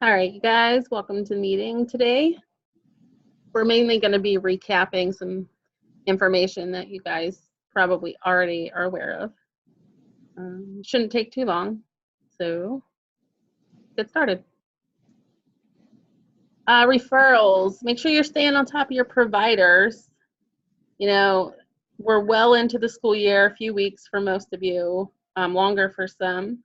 All right, you guys, welcome to the meeting today. We're mainly going to be recapping some information that you guys probably already are aware of. Shouldn't take too long, so get started. Referrals, make sure you're staying on top of your providers. You know, we're well into the school year, a few weeks for most of you, longer for some.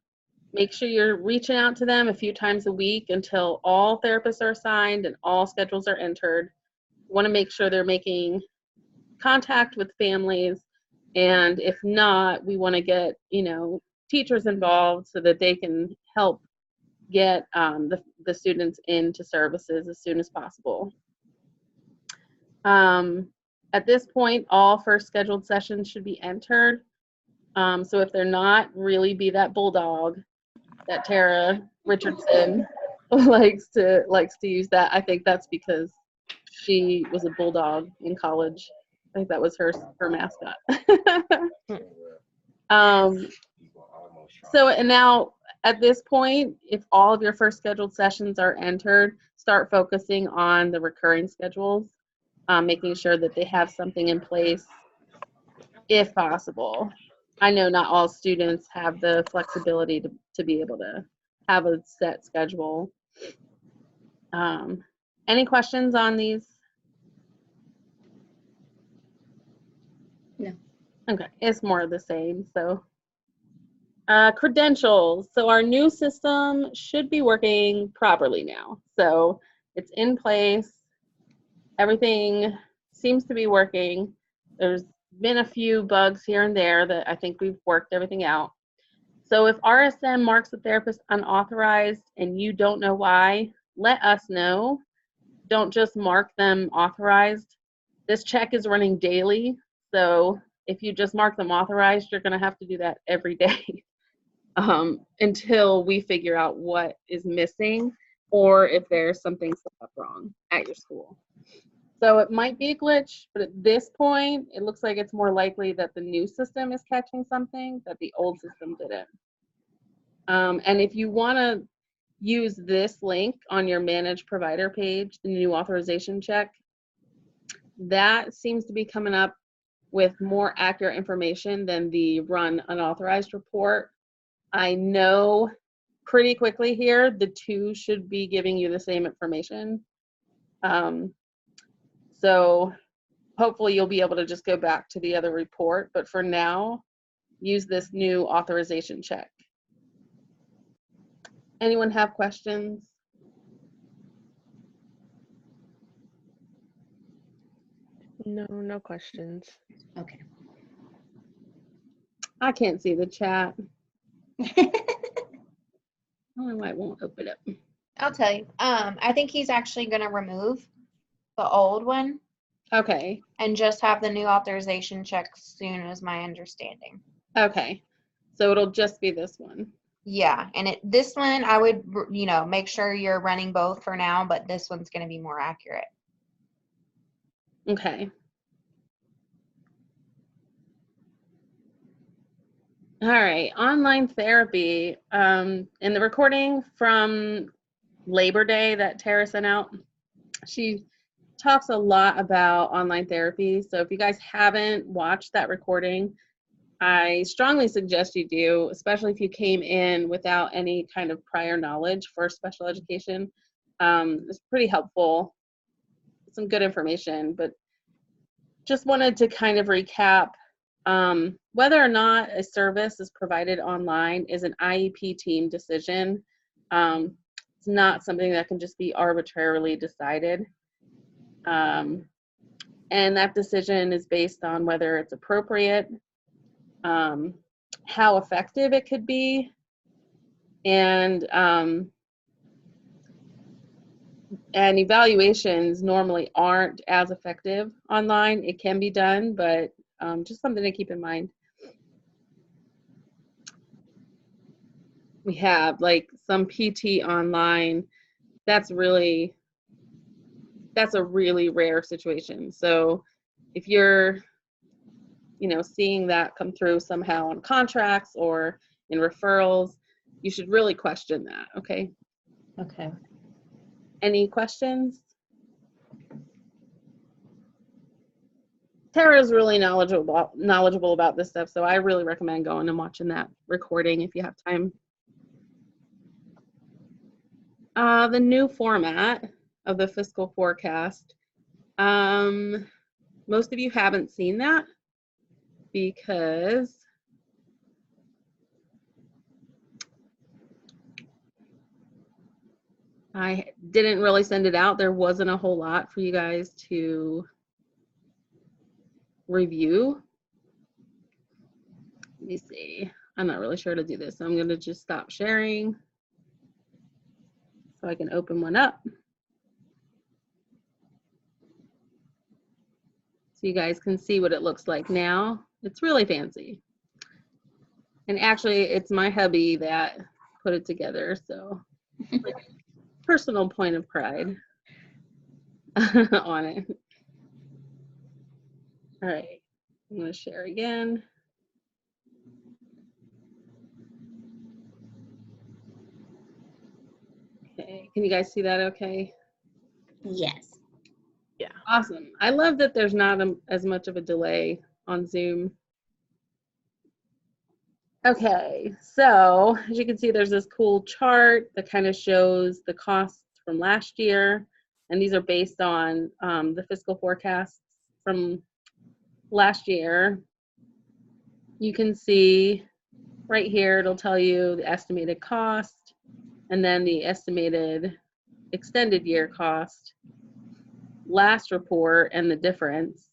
Make sure you're reaching out to them a few times a week until all therapists are assigned and all schedules are entered. You want to make sure they're making contact with families, and if not, we want to get teachers involved so that they can help get the students into services as soon as possible. At this point, all first scheduled sessions should be entered. So if they're not, really be that bulldog that Tara Richardson likes to use that. I think that's because she was a bulldog in college. I think that was her mascot. So, and now at this point, if all of your first scheduled sessions are entered, start focusing on the recurring schedules, making sure that they have something in place if possible. I know not all students have the flexibility to be able to have a set schedule. Any questions on these? No. Okay, it's more of the same. So credentials. So our new system should be working properly now. So it's in place. Everything seems to be working. There's been a few bugs here and there that I think we've worked everything out. So if RSM marks a therapist unauthorized and you don't know why, let us know. Don't just mark them authorized. This check is running daily, so if you just mark them authorized, you're going to have to do that every day until we figure out what is missing or if there's something set up wrong at your school. So it might be a glitch, but at this point, it looks like it's more likely that the new system is catching something that the old system didn't. And if you want to use this link on your managed provider page, the new authorization check, that seems to be coming up with more accurate information than the run unauthorized report. I know pretty quickly here, the two should be giving you the same information. So hopefully you'll be able to just go back to the other report, but for now, use this new authorization check. Anyone have questions? No questions. Okay. I can't see the chat. I don't know why it won't open up. I'll tell you. I think he's actually going to remove the old one. Okay. And just have the new authorization check soon, is my understanding. Okay. So it'll just be this one. Yeah, and this one I would, make sure you're running both for now, but this one's going to be more accurate. Okay. All right, online therapy. In the recording from Labor Day that Tara sent out, she talks a lot about online therapy. So if you guys haven't watched that recording, I strongly suggest you do, especially if you came in without any kind of prior knowledge for special education. It's pretty helpful, some good information, but just wanted to kind of recap. Whether or not a service is provided online is an IEP team decision. It's not something that can just be arbitrarily decided. And that decision is based on whether it's appropriate, how effective it could be, and evaluations normally aren't as effective online. It can be done, but just something to keep in mind. We have like some PT online. That's a really rare situation. So if you're, seeing that come through somehow on contracts or in referrals, you should really question that. Okay. Okay. Any questions? Tara's really knowledgeable about this stuff, so I really recommend going and watching that recording if you have time. The new format of the fiscal forecast. Most of you haven't seen that because I didn't really send it out. There wasn't a whole lot for you guys to review. Let me see. I'm not really sure how to do this, so I'm going to just stop sharing so I can open one up. So you guys can see what it looks like now. It's really fancy. And actually, it's my hubby that put it together, so like, personal point of pride on it. All right, I'm going to share again. Okay, can you guys see that okay? Yes. Yeah. Awesome. I love that there's not as much of a delay on Zoom. Okay, so as you can see, there's this cool chart that kind of shows the costs from last year, and these are based on the fiscal forecasts from last year. You can see right here, it'll tell you the estimated cost, and then the estimated extended year cost, last report, and the difference.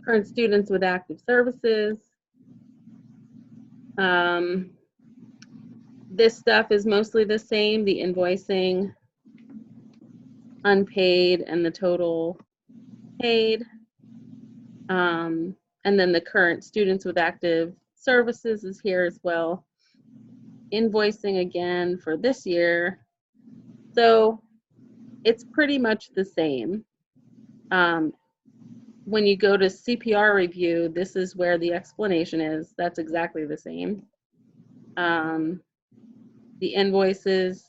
Current students with active services. This stuff is mostly the same, the invoicing, unpaid, and the total paid. And then the current students with active services is here as well. Invoicing again for this year. So it's pretty much the same. When you go to CPR review, this is where the explanation is. That's exactly the same. The invoices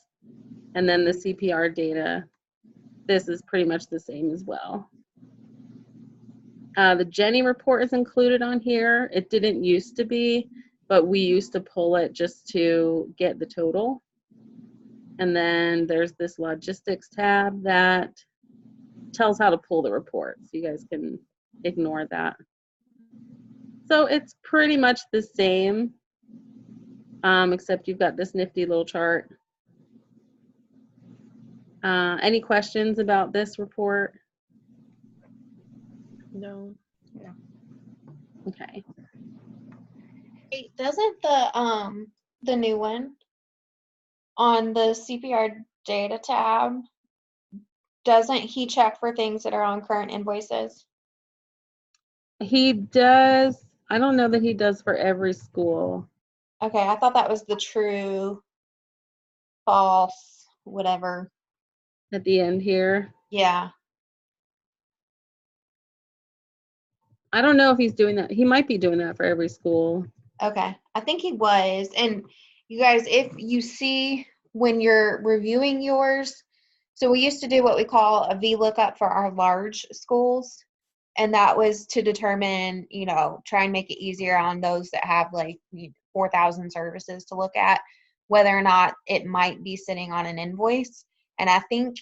and then the CPR data, this is pretty much the same as well. The Jenny report is included on here. It didn't used to be, but we used to pull it just to get the total. And then there's this logistics tab that tells how to pull the report. So you guys can ignore that. So it's pretty much the same, except you've got this nifty little chart. Any questions about this report? No. Okay. Hey, doesn't the new one on the CPR data tab, doesn't he check for things that are on current invoices? He does. I don't know that he does for every school. Okay, I thought that was the true, false, whatever. At the end here. Yeah. I don't know if he's doing that. He might be doing that for every school. Okay, I think he was. And you guys, if you see when you're reviewing yours, so we used to do what we call a VLOOKUP for our large schools. And that was to determine, you know, try and make it easier on those that have like 4,000 services to look at, whether or not it might be sitting on an invoice. And I think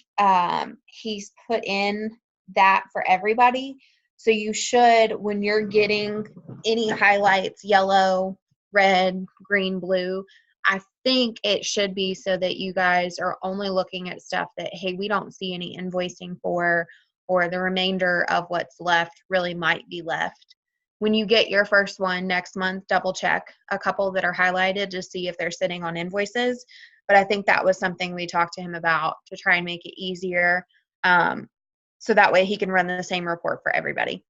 he's put in that for everybody. So you should, when you're getting any highlights, yellow, red, green, blue, I think it should be so that you guys are only looking at stuff that, hey, we don't see any invoicing for, or the remainder of what's left really might be left. When you get your first one next month, double check a couple that are highlighted to see if they're sitting on invoices. But I think that was something we talked to him about to try and make it easier. So that way he can run the same report for everybody.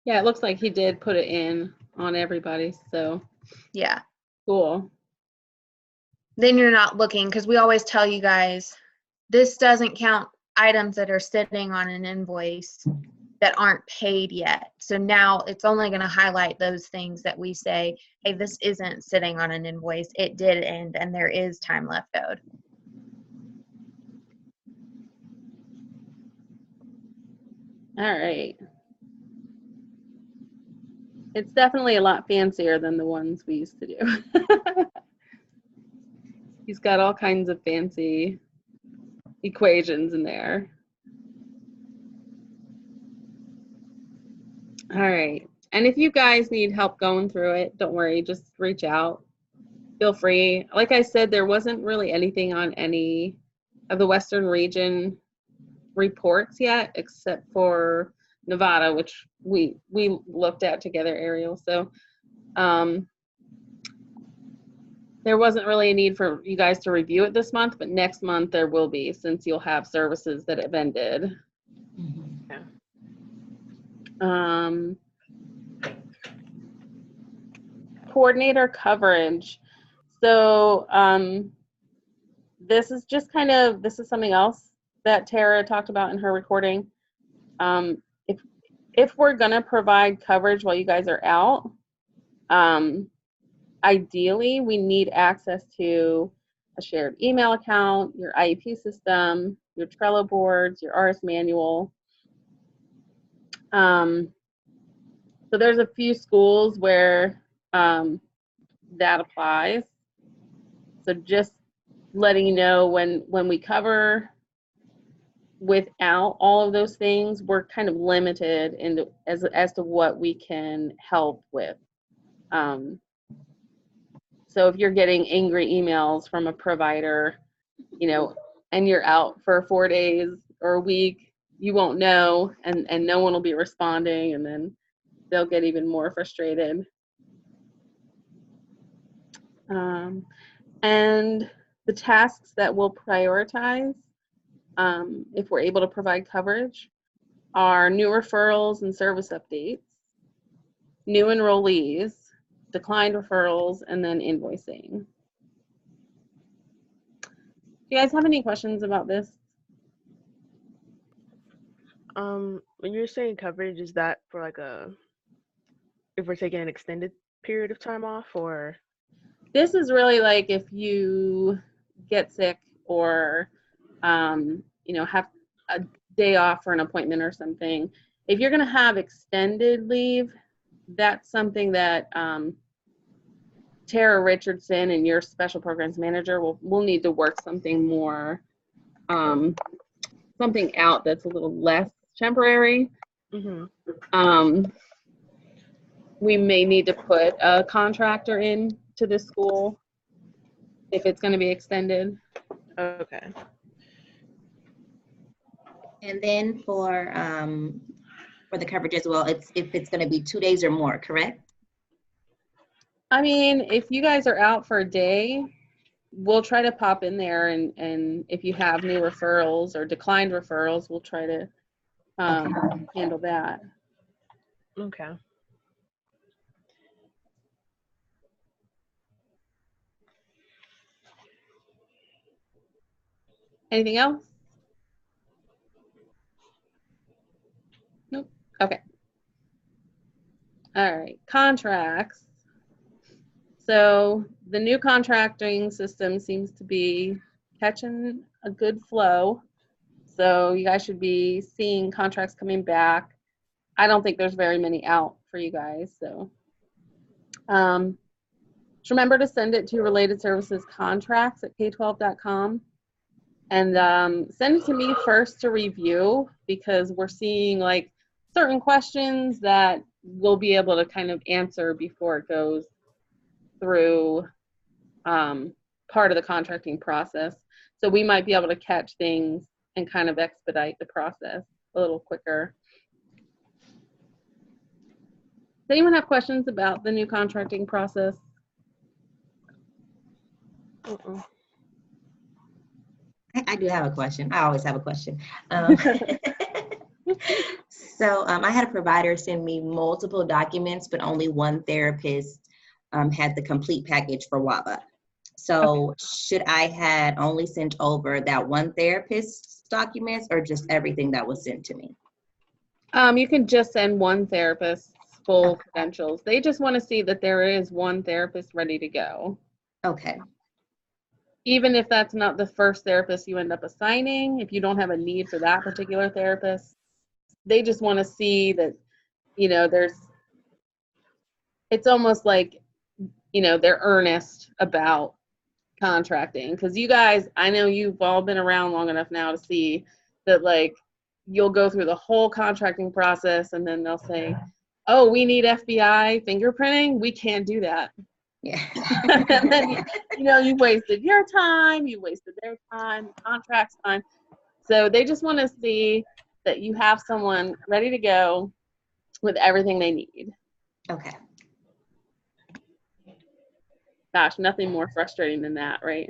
Yeah, it looks like he did put it in on everybody. So Yeah. cool. Then you're not looking, because we always tell you guys, this doesn't count items that are sitting on an invoice. that aren't paid yet. So now it's only going to highlight those things that we say, hey, this isn't sitting on an invoice. It did end and there is time left owed. All right. It's definitely a lot fancier than the ones we used to do. He's got all kinds of fancy equations in there. All right. And if you guys need help going through it, don't worry, just reach out. Feel free. Like I said, there wasn't really anything on any of the Western region reports yet, except for Nevada, which we looked at together, Ariel. So there wasn't really a need for you guys to review it this month, but next month there will be, since you'll have services that have ended. Coordinator coverage. So this is just this is something else that Tara talked about in her recording. If we're gonna provide coverage while you guys are out, ideally we need access to a shared email account, your IEP system, your Trello boards, your RS manual. So there's a few schools where that applies. So just letting you know, when we cover without all of those things, we're kind of limited as to what we can help with. So if you're getting angry emails from a provider, and you're out for 4 days or a week, you won't know, and no one will be responding, and then they'll get even more frustrated. And the tasks that we'll prioritize, if we're able to provide coverage, are new referrals and service updates, new enrollees, declined referrals, and then invoicing. Do you guys have any questions about this? When you're saying coverage, is that for like if we're taking an extended period of time off, or? This is really like if you get sick or, have a day off for an appointment or something. If you're going to have extended leave, that's something that Tara Richardson and your special programs manager will need to work something more, something out that's a little less temporary. Mm-hmm. We may need to put a contractor in to this school if it's going to be extended. Okay. And then for the coverage as well, if it's going to be 2 days or more, correct? I mean, if you guys are out for a day, we'll try to pop in there, and if you have new referrals or declined referrals, we'll try to handle that. Okay. Anything else? Nope. Okay. All right. Contracts. So the new contracting system seems to be catching a good flow. So you guys should be seeing contracts coming back. I don't think there's very many out for you guys. So just remember to send it to related services contracts at k12.com. And send it to me first to review, because we're seeing like certain questions that we'll be able to kind of answer before it goes through part of the contracting process. So we might be able to catch things and kind of expedite the process a little quicker. Does anyone have questions about the new contracting process? I do have a question. I always have a question. So I had a provider send me multiple documents, but only one therapist had the complete package for WABA. So should I had only sent over that one therapist's documents, or just everything that was sent to me? You can just send one therapist's full Okay. credentials. They just want to see that there is one therapist ready to go. Okay. Even if that's not the first therapist you end up assigning, if you don't have a need for that particular therapist, they just want to see that, it's almost like, they're earnest about contracting. Because you guys, I know you've all been around long enough now to see that, like, you'll go through the whole contracting process and then they'll say, oh, we need FBI fingerprinting. We can't do that. Yeah. And then, you've wasted your time, you wasted their time, the contract's time. So they just want to see that you have someone ready to go with everything they need. Okay. Gosh, nothing more frustrating than that, right?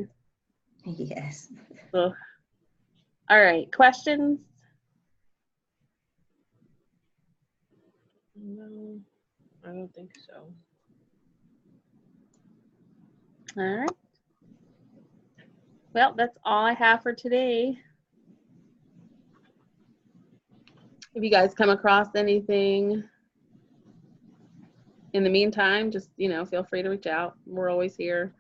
Yes. Ugh. All right, questions? No, I don't think so. All right. Well, that's all I have for today. If you guys come across anything in the meantime, just, feel free to reach out. We're always here.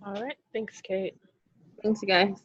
All right. Thanks, Kate. Thanks, you guys.